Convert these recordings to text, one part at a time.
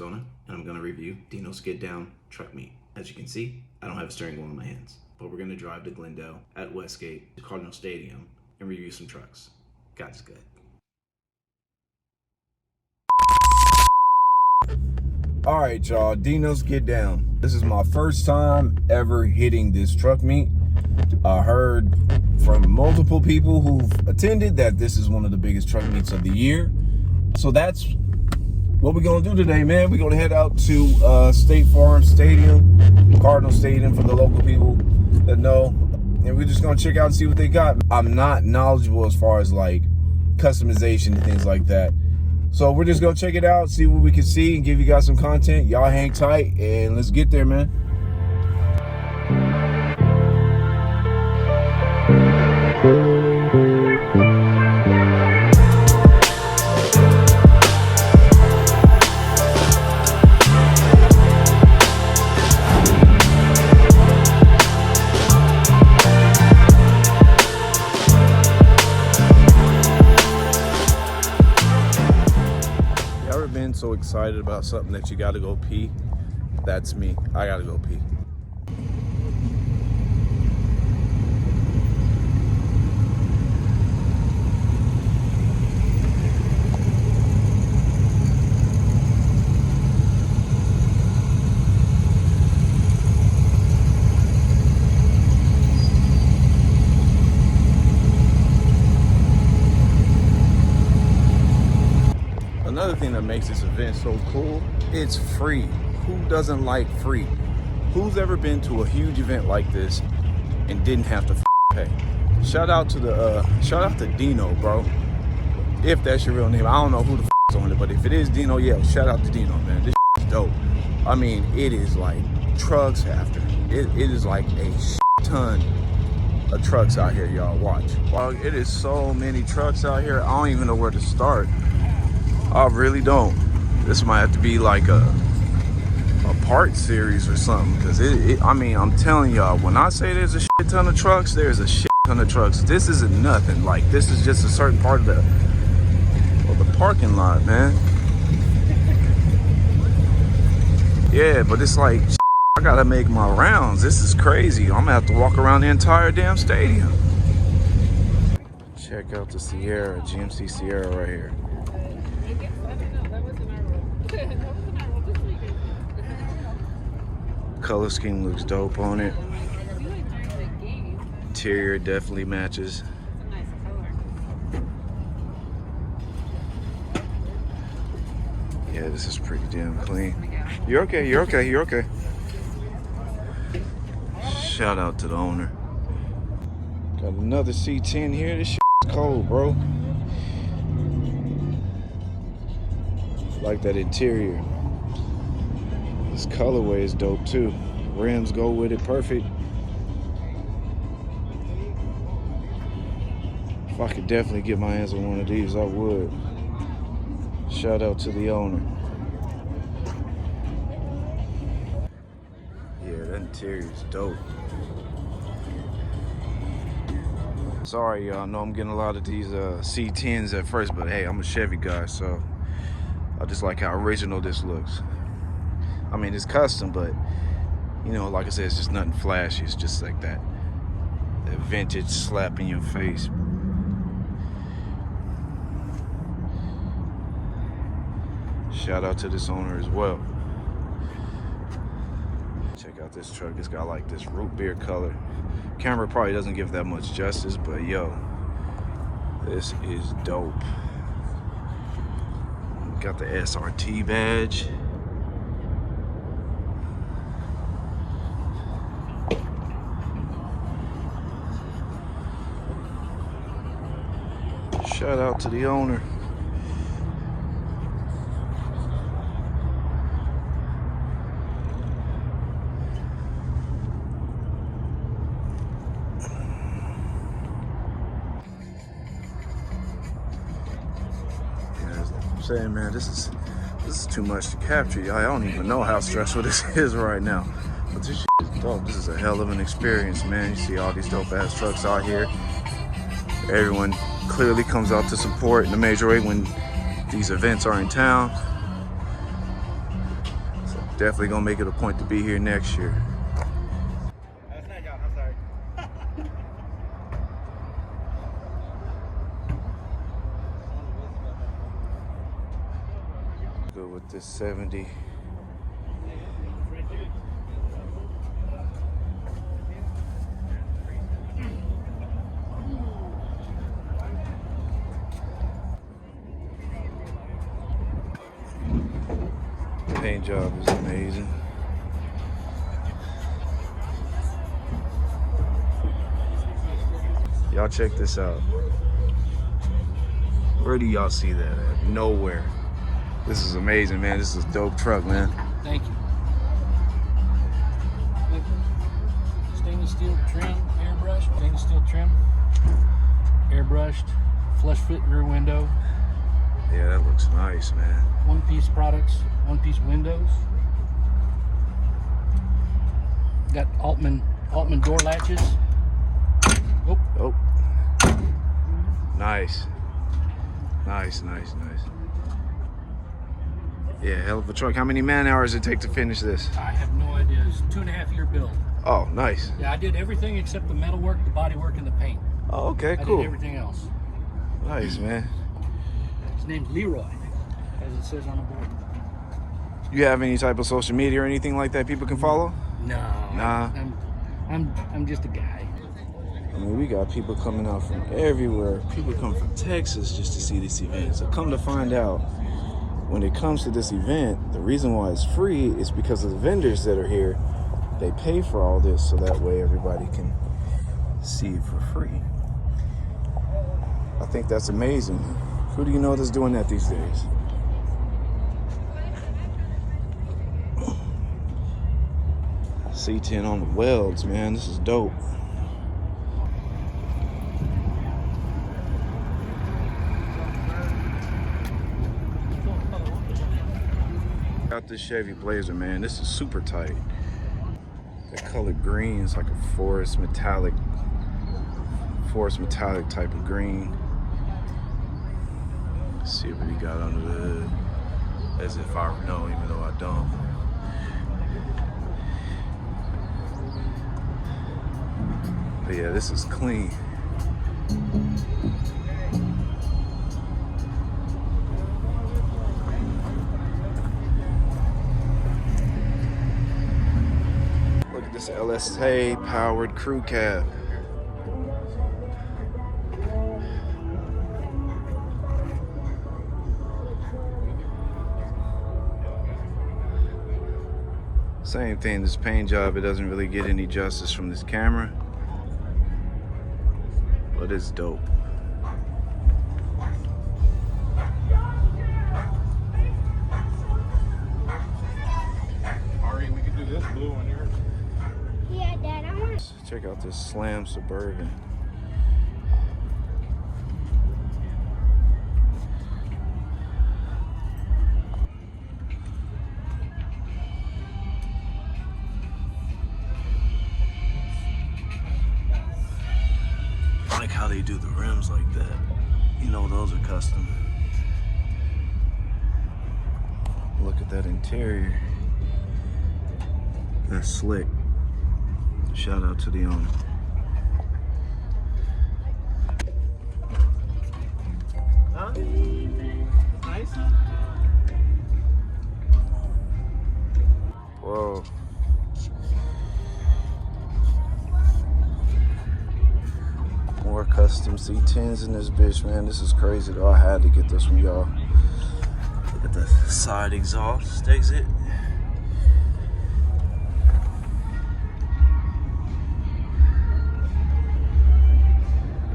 Arizona, and I'm going to review Dino's Get Down truck meet. As you can see, I don't have a steering wheel in my hands, but we're going to drive to Glendale at Westgate to Cardinal Stadium and review some trucks. God's good. All right, y'all, Dino's Get Down. This is my first time ever hitting this truck meet. I heard from multiple people who've attended that this is one of the biggest truck meets of the year. So that's what we're gonna do today, man. We're gonna head out to State Farm Stadium, Cardinal Stadium for the local people that know. And we're just gonna check out and see what they got. I'm not knowledgeable as far as like customization and things like that. So we're just gonna check it out, see what we can see, and give you guys some content. Y'all hang tight, and let's get there, man. So excited about something that you gotta go pee. That's me. I gotta go pee. Another thing that makes this event so cool, it's free. Who doesn't like free? Who's ever been to a huge event like this and didn't have to pay? Shout out to Dino, bro. If that's your real name. I don't know who the is on it, but if it is Dino, yeah, shout out to Dino, man. This is dope. I mean, it is like trucks after. It is like a ton of trucks out here, y'all. Watch. Wow, it is so many trucks out here. I don't even know where to start. I really don't. This might have to be like a part series or something, because I mean, I'm telling y'all, when I say there's a shit ton of trucks, there's a shit ton of trucks. This isn't nothing. Like, this is just a certain part of the parking lot, man. Yeah, but it's like, I gotta make my rounds. This is crazy. I'm gonna have to walk around the entire damn stadium. Check out the Sierra, GMC Sierra right here. Color scheme looks dope on it. Interior definitely matches. Yeah, this is pretty damn clean. You're okay, you're okay, you're okay. Shout out to the owner. Got another C10 here. This shit is cold, bro. Like that interior. This colorway is dope too. Rims go with it perfect. If I could definitely get my hands on one of these, I would. Shout out to the owner. Yeah, that interior is dope. Sorry, y'all. I know I'm getting a lot of these C10s at first, but hey, I'm a Chevy guy, so I just like how original this looks. I mean, it's custom, but, you know, like I said, it's just nothing flashy. It's just like that vintage slap in your face. Shout out to this owner as well. Check out this truck. It's got like this root beer color. Camera probably doesn't give that much justice, but yo, this is dope. Got the SRT badge. Shout out to the owner. Saying, man, this is too much to capture, y'all. I don't even know how stressful this is right now, but this shit is dope. This is a hell of an experience, man. You see all these dope ass trucks out here. Everyone clearly comes out to support in a major way when these events are in town. Definitely gonna make it a point to be here next year. I'm sorry. Go with this 70. Paint job is amazing. Y'all check this out. Where do y'all see that at? Nowhere. This is amazing, man. This is a dope truck, man. Thank you. Stainless steel trim, airbrushed, stainless steel trim, airbrushed, flush fit rear window. Yeah, that looks nice, man. One-piece products, one-piece windows. Got Altman door latches. Oh. Nice. Nice. Yeah, hell of a truck. How many man hours did it take to finish this? I have no idea. It's a 2.5-year build. Oh, nice. Yeah, I did everything except the metal work, the body work, and the paint. Oh, okay, I cool. did everything else. Nice, man. His name's Leroy, as it says on the board. You have any type of social media or anything like that people can follow? No. Nah. I'm just a guy. I mean, we got people coming out from everywhere. People come from Texas just to see this event. So come to find out, when it comes to this event, the reason why it's free is because of the vendors that are here. They pay for all this so that way everybody can see it for free. I think that's amazing. Who do you know that's doing that these days? C10 on the welds, man. This is dope. Got this Chevy Blazer, man. This is super tight. That color green is like a forest metallic type of green. Let's see what we got under the hood. As if I know, even though I don't. But yeah, this is clean. Look at this LSA powered crew cab. Same thing, this paint job, it doesn't really get any justice from this camera, but it's dope. Ari, we could do this blue one here. Yeah, Dad, I want to. Check out this Slam Suburban. I like how they do the rims like that. You know, those are custom. Look at that interior. That's slick. Shout out to the owner. Huh? Nice. Whoa. More custom C10s in this bitch, man. This is crazy though. I had to get this from y'all. Look at the side exhaust exit.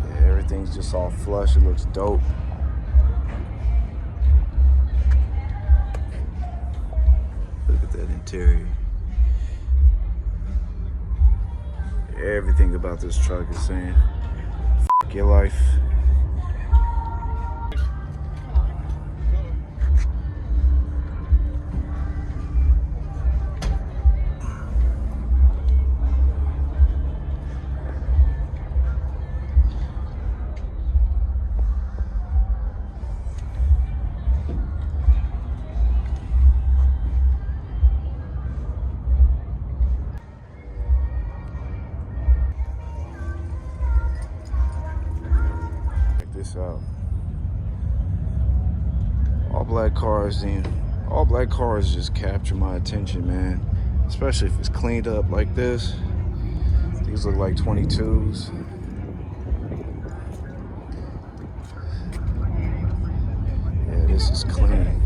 Yeah, everything's just all flush. It looks dope. Look at that interior. Everything about this truck is saying your life. this out. All black cars just capture my attention, man. Especially if it's cleaned up like this. These look like 22s. Yeah, this is clean.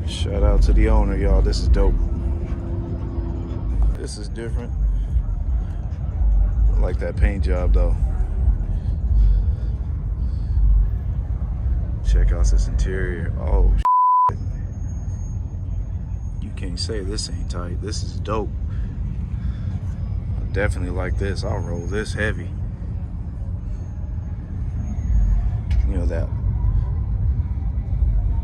Shout out to the owner, y'all. This is dope. This is different. I like that paint job, though. Check out this interior. Oh, shit. You can't say this ain't tight. This is dope. I definitely like this. I'll roll this heavy. You know that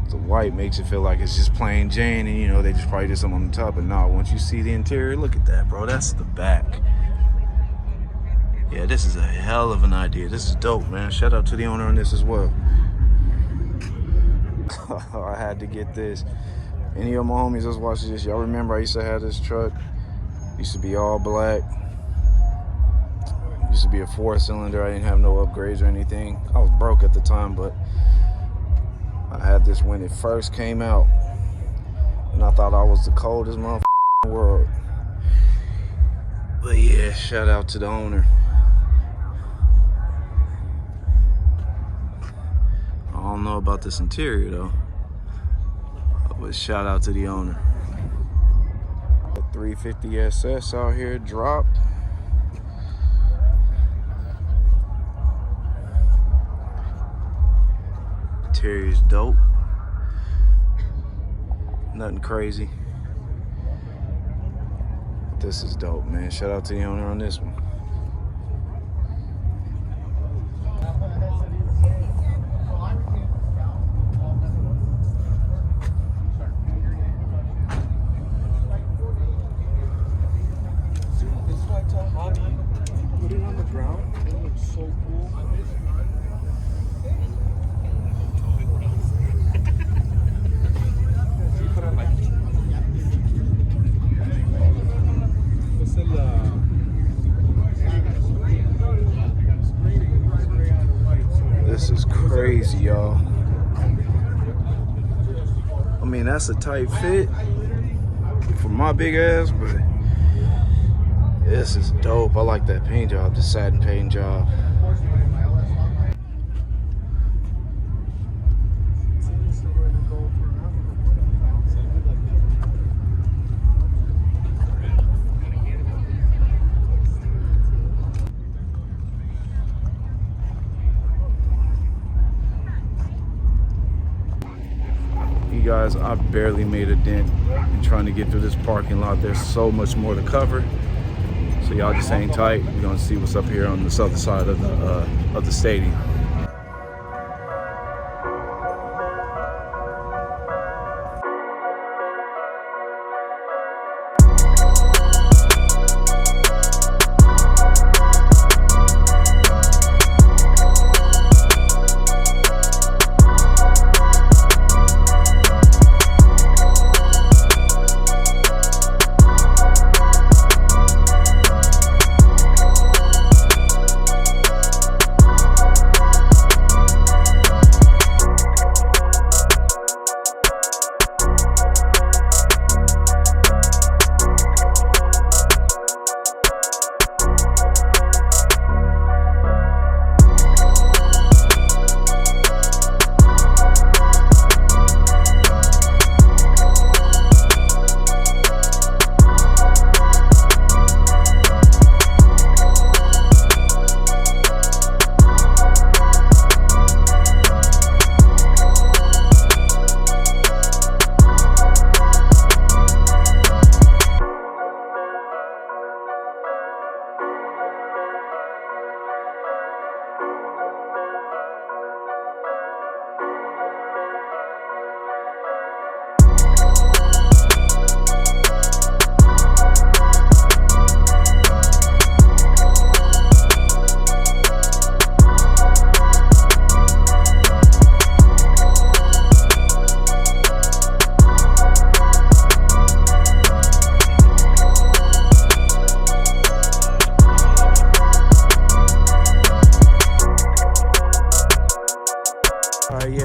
the white makes it feel like it's just plain Jane, and you know they just probably did something on the top. But no, once you see the interior, look at that, bro. That's the back. Yeah, this is a hell of an idea. This is dope, man. Shout out to the owner on this as well. I had to get this. Any of my homies that's watching this, y'all remember I used to have this truck. Used to be all black. Used to be a 4-cylinder. I didn't have no upgrades or anything. I was broke at the time, but I had this when it first came out. And I thought I was the coldest motherfucker in the world. But yeah, shout out to the owner. I don't know about this interior though, but shout out to the owner. The 350 SS out here dropped. Interior's dope. Nothing crazy. This is dope, man. Shout out to the owner on this one. Put it on the ground. It looks so cool. This is crazy, y'all. I mean, that's a tight fit for my big ass, but this is dope. I like that paint job, the satin paint job. You guys, I barely made a dent in trying to get through this parking lot. There's so much more to cover. So y'all just hang tight. We're gonna see what's up here on the southern side of the stadium.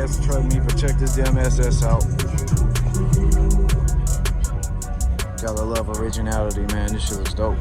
That's the truck me, but check this damn SS out. Gotta love originality, man. This shit was dope.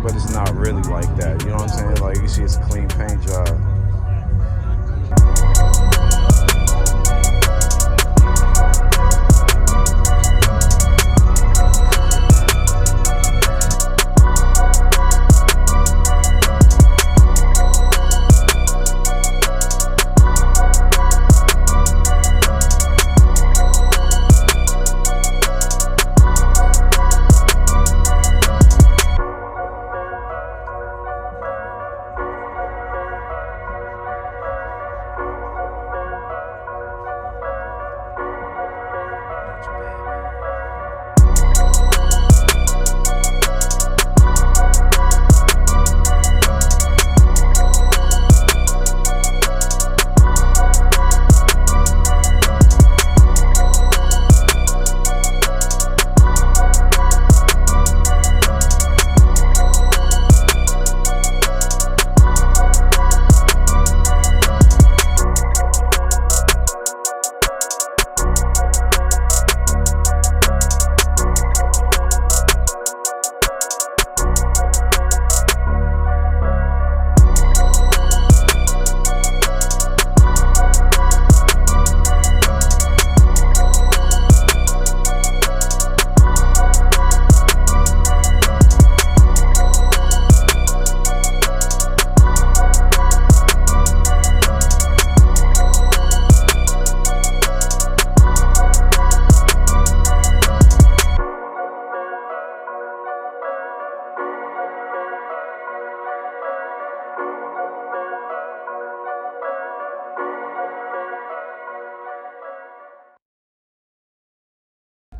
But it's not really like that, you know what I'm saying? Like, you see it's a clean paint job.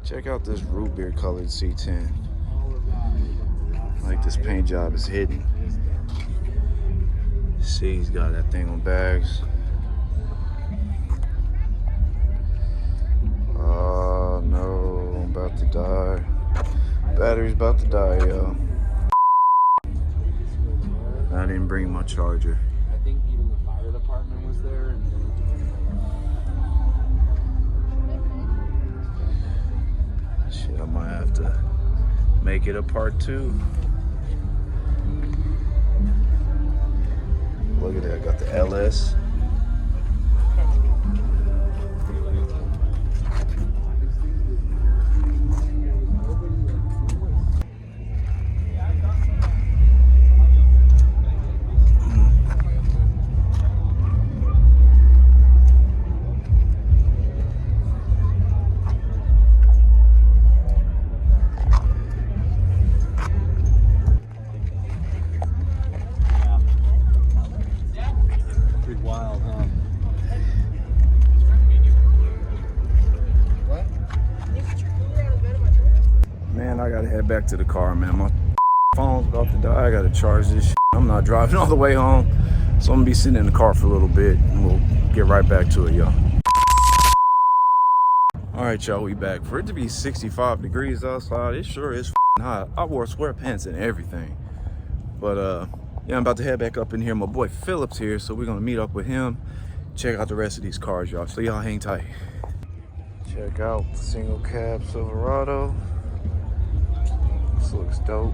Check out this root beer colored C10. Like, this paint job is hidden. See, he's got that thing on bags. Oh no, I'm about to die. Battery's about to die, yo. I didn't bring my charger. I think even the fire department was there. Shit, I might have to make it a part 2. Look at that, I got the LS. I gotta head back to the car, man. My phone's about to die. I gotta charge this shit. I'm not driving all the way home, so I'm gonna be sitting in the car for a little bit, and we'll get right back to it, y'all. All right, y'all, we back. For it to be 65 degrees outside, it sure is hot. I wore sweatpants and everything. But yeah, I'm about to head back up in here. My boy Philip's here, so we're gonna meet up with him, check out the rest of these cars, y'all. So y'all hang tight. Check out the single cab Silverado. This looks dope.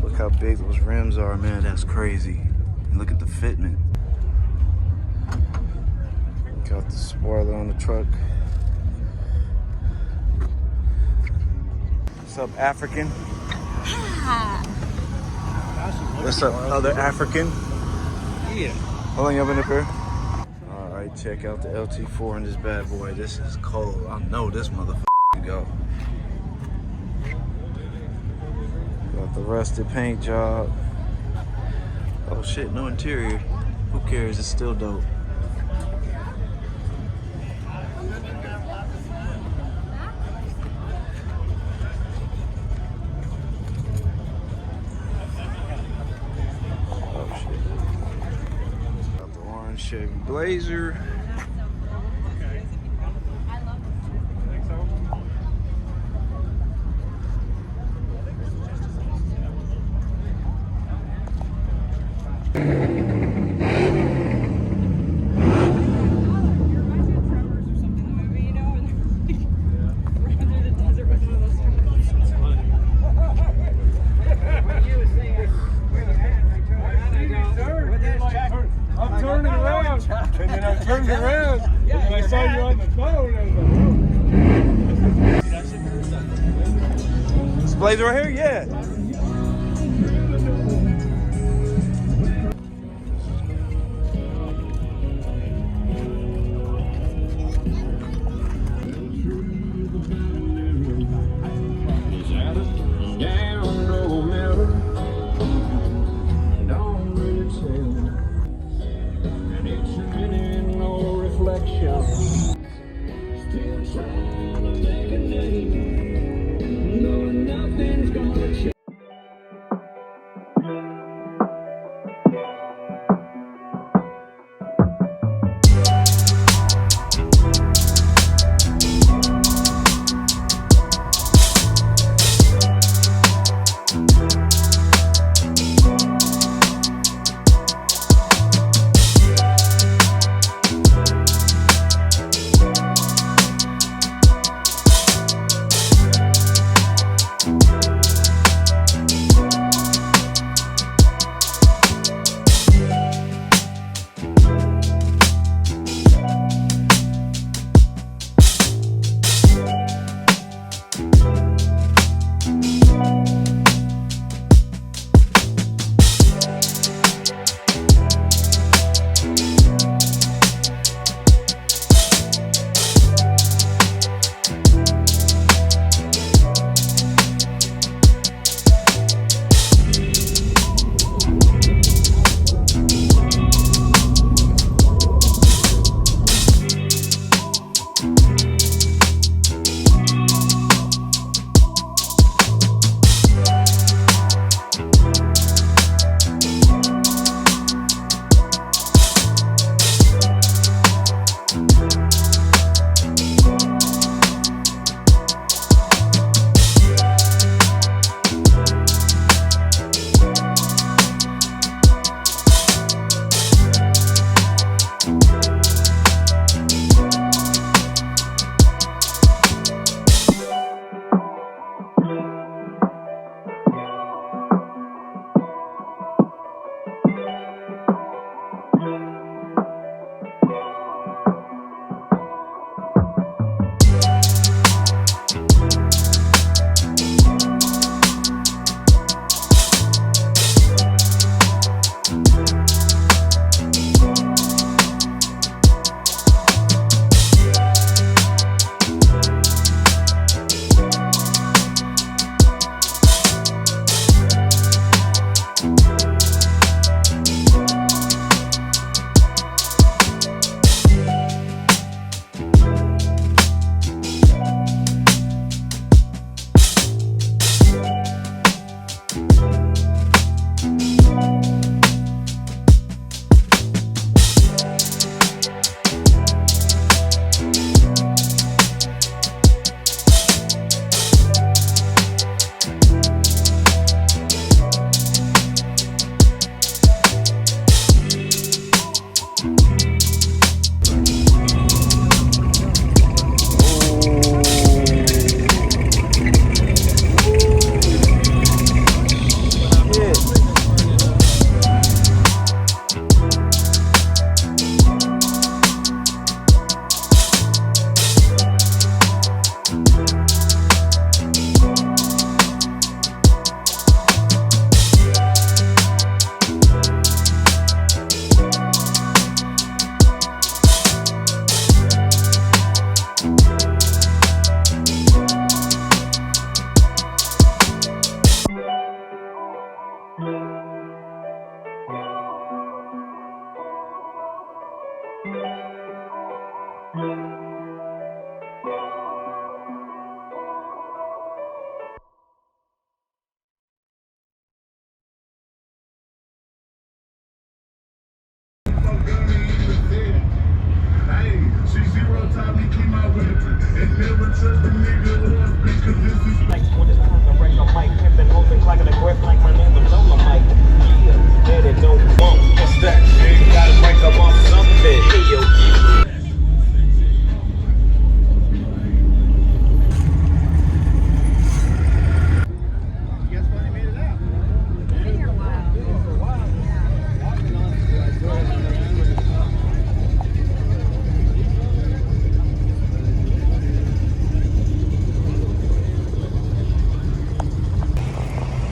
Look how big those rims are, man. That's crazy. And look at the fitment. Got the spoiler on the truck. What's up, African? What's up, other African? Yeah. How long y'all been up here? All right, check out the LT4 in this bad boy. This is cold. I know this motherfucker can go. Got the rusted paint job. Oh shit, no interior. Who cares? It's still dope. Chevy Blazer. I'm turning around, and then I turned around, and I saw you on the phone, and I was like, This Blazer right here? Yeah.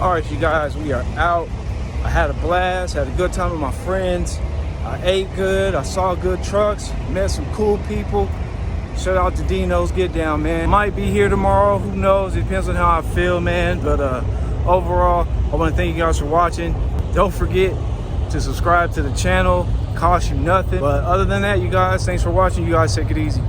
All right, you guys, we are out. I had a blast, had a good time with my friends. I ate good, I saw good trucks, met some cool people. Shout out to Dino's Get Down, man. Might be here tomorrow, who knows? It depends on how I feel, man. But overall, I want to thank you guys for watching. Don't forget to subscribe to the channel. Cost you nothing. But other than that, you guys, thanks for watching. You guys take it easy.